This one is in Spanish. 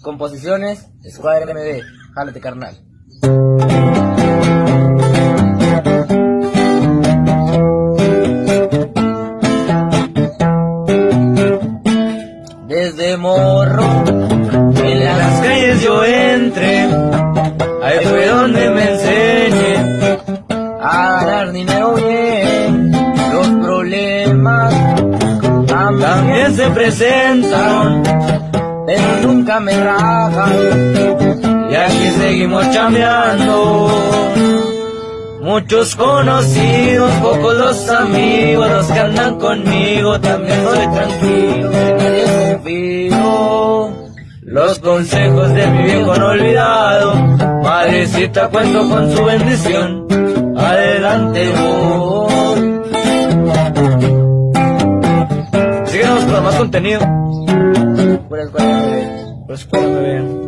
Composiciones, Escuadra MD, jálate carnal. Desde morro, en las calles yo entré, ahí fue donde me enseñé a ganar dinero bien. Los problemas también se presentan, pero nunca me rajan, y aquí seguimos chambeando. Muchos conocidos, pocos los amigos, los que andan conmigo, también soy tranquilo, de nadie confío. Los consejos de mi viejo no olvidado, madrecita cuento con su bendición, adelante voy. Síguenos para más contenido. Pura Escuadra MD.